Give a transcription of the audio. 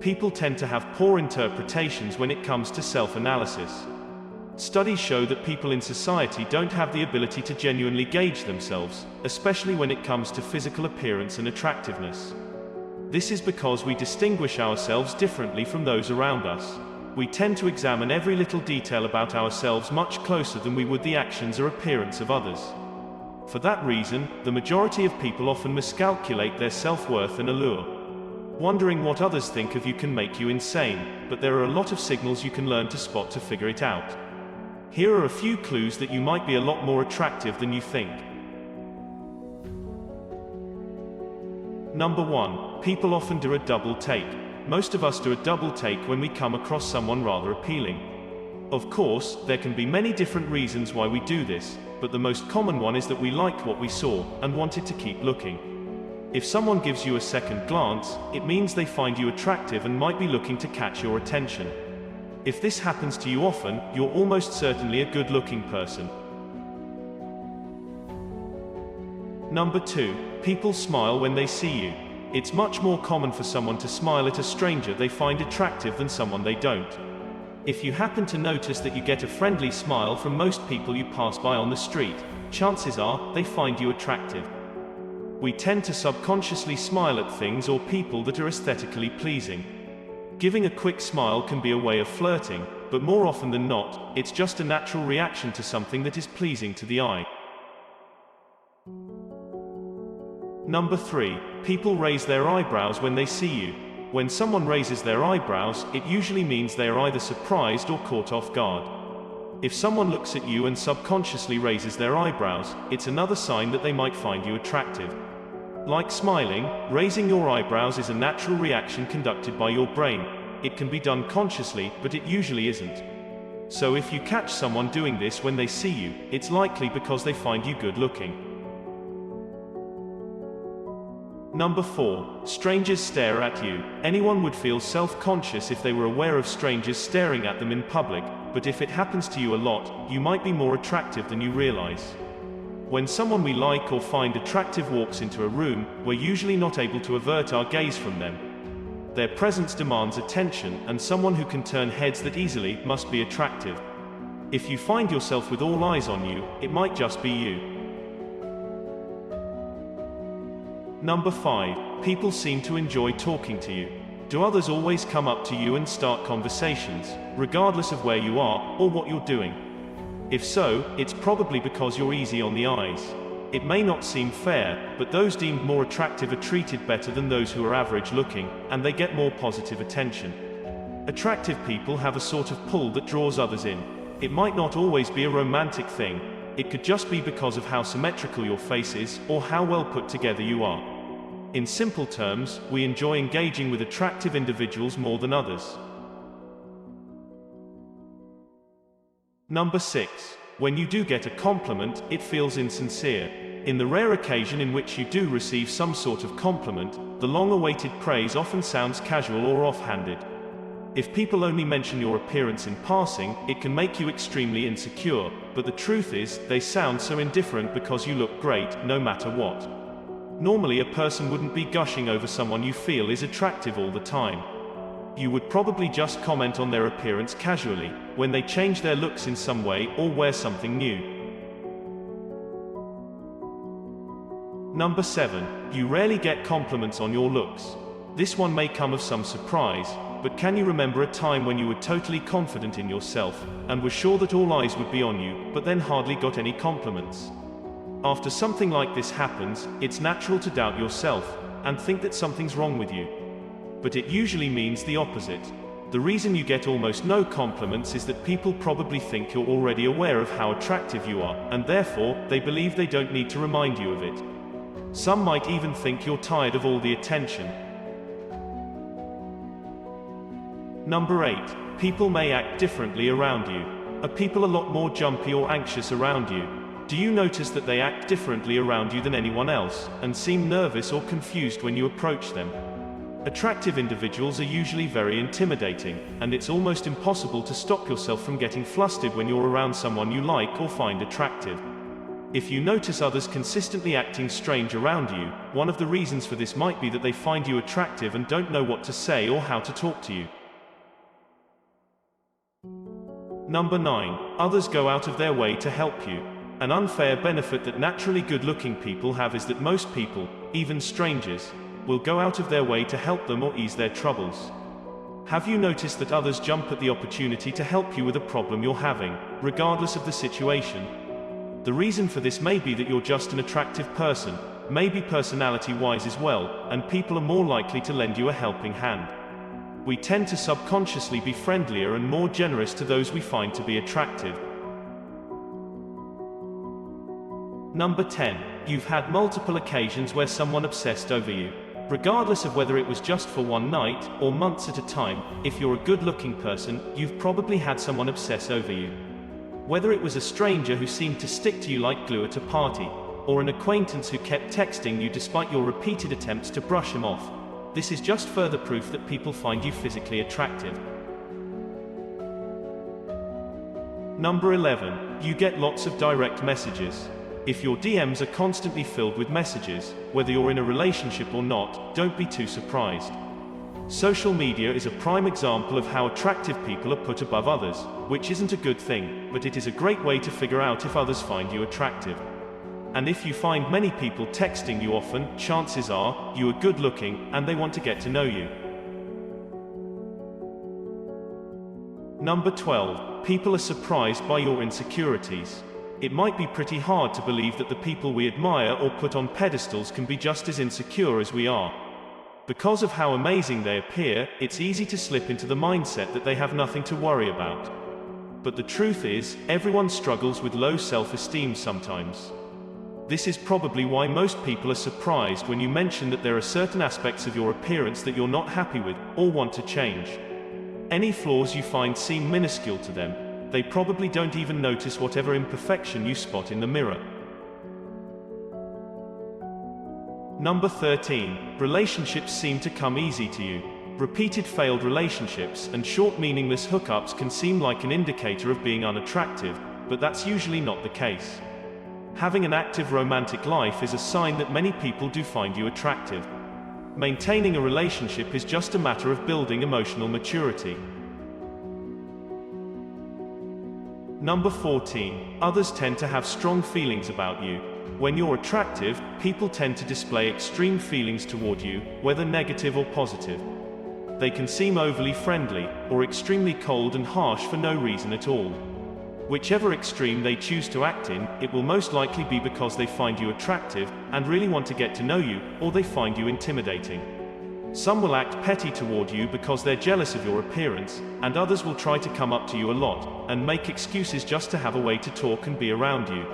People tend to have poor interpretations when it comes to self-analysis. Studies show that people in society don't have the ability to genuinely gauge themselves, especially when it comes to physical appearance and attractiveness. This is because we distinguish ourselves differently from those around us. We tend to examine every little detail about ourselves much closer than we would the actions or appearance of others. For that reason, the majority of people often miscalculate their self-worth and allure. Wondering what others think of you can make you insane, but there are a lot of signals you can learn to spot to figure it out. Here are a few clues that you might be a lot more attractive than you think. Number 1. People often do a double take. Most of us do a double take when we come across someone rather appealing. Of course, there can be many different reasons why we do this, but the most common one is that we liked what we saw, and wanted to keep looking. If someone gives you a second glance, it means they find you attractive and might be looking to catch your attention. If this happens to you often, you're almost certainly a good-looking person. Number 2. People smile when they see you. It's much more common for someone to smile at a stranger they find attractive than someone they don't. If you happen to notice that you get a friendly smile from most people you pass by on the street, chances are they find you attractive. We tend to subconsciously smile at things or people that are aesthetically pleasing. Giving a quick smile can be a way of flirting, but more often than not, it's just a natural reaction to something that is pleasing to the eye. Number 3. People raise their eyebrows when they see you. When someone raises their eyebrows, it usually means they are either surprised or caught off guard. If someone looks at you and subconsciously raises their eyebrows, it's another sign that they might find you attractive. Like smiling, raising your eyebrows is a natural reaction conducted by your brain. It can be done consciously, but it usually isn't. So if you catch someone doing this when they see you, it's likely because they find you good looking. Number 4. Strangers stare at you. Anyone would feel self-conscious if they were aware of strangers staring at them in public, but if it happens to you a lot, you might be more attractive than you realize. When someone we like or find attractive walks into a room, we're usually not able to avert our gaze from them. Their presence demands attention, and someone who can turn heads that easily must be attractive. If you find yourself with all eyes on you, it might just be you. Number 5. People seem to enjoy talking to you. Do others always come up to you and start conversations, regardless of where you are, or what you're doing? If so, it's probably because you're easy on the eyes. It may not seem fair, but those deemed more attractive are treated better than those who are average looking, and they get more positive attention. Attractive people have a sort of pull that draws others in. It might not always be a romantic thing. It could just be because of how symmetrical your face is, or how well put together you are. In simple terms, we enjoy engaging with attractive individuals more than others. Number 6. When you do get a compliment, it feels insincere. In the rare occasion in which you do receive some sort of compliment, the long-awaited praise often sounds casual or offhanded. If people only mention your appearance in passing, it can make you extremely insecure, but the truth is, they sound so indifferent because you look great, no matter what. Normally a person wouldn't be gushing over someone you feel is attractive all the time. You would probably just comment on their appearance casually, when they change their looks in some way or wear something new. Number 7. You rarely get compliments on your looks. This one may come as some surprise, but can you remember a time when you were totally confident in yourself, and were sure that all eyes would be on you, but then hardly got any compliments? After something like this happens, it's natural to doubt yourself, and think that something's wrong with you. But it usually means the opposite. The reason you get almost no compliments is that people probably think you're already aware of how attractive you are, and therefore, they believe they don't need to remind you of it. Some might even think you're tired of all the attention. Number 8. People may act differently around you. Are people a lot more jumpy or anxious around you? Do you notice that they act differently around you than anyone else, and seem nervous or confused when you approach them? Attractive individuals are usually very intimidating, and it's almost impossible to stop yourself from getting flustered when you're around someone you like or find attractive. If you notice others consistently acting strange around you, one of the reasons for this might be that they find you attractive and don't know what to say or how to talk to you. Number 9. Others go out of their way to help you. An unfair benefit that naturally good-looking people have is that most people, even strangers, will go out of their way to help them or ease their troubles. Have you noticed that others jump at the opportunity to help you with a problem you're having, regardless of the situation? The reason for this may be that you're just an attractive person, maybe personality-wise as well, and people are more likely to lend you a helping hand. We tend to subconsciously be friendlier and more generous to those we find to be attractive. Number 10. You've had multiple occasions where someone obsessed over you. Regardless of whether it was just for one night, or months at a time, if you're a good-looking person, you've probably had someone obsess over you. Whether it was a stranger who seemed to stick to you like glue at a party, or an acquaintance who kept texting you despite your repeated attempts to brush him off, this is just further proof that people find you physically attractive. Number 11. You get lots of direct messages. If your DMs are constantly filled with messages, whether you're in a relationship or not, don't be too surprised. Social media is a prime example of how attractive people are put above others, which isn't a good thing, but it is a great way to figure out if others find you attractive. And if you find many people texting you often, chances are, you are good looking, and they want to get to know you. Number 12. People are surprised by your insecurities. It might be pretty hard to believe that the people we admire or put on pedestals can be just as insecure as we are. Because of how amazing they appear, it's easy to slip into the mindset that they have nothing to worry about. But the truth is, everyone struggles with low self-esteem sometimes. This is probably why most people are surprised when you mention that there are certain aspects of your appearance that you're not happy with, or want to change. Any flaws you find seem minuscule to them. They probably don't even notice whatever imperfection you spot in the mirror. Number 13. Relationships seem to come easy to you. Repeated failed relationships and short meaningless hookups can seem like an indicator of being unattractive, but that's usually not the case. Having an active romantic life is a sign that many people do find you attractive. Maintaining a relationship is just a matter of building emotional maturity. Number 14. Others tend to have strong feelings about you. When you're attractive, people tend to display extreme feelings toward you, whether negative or positive. They can seem overly friendly, or extremely cold and harsh for no reason at all. Whichever extreme they choose to act in, it will most likely be because they find you attractive, and really want to get to know you, or they find you intimidating. Some will act petty toward you because they're jealous of your appearance, and others will try to come up to you a lot, and make excuses just to have a way to talk and be around you.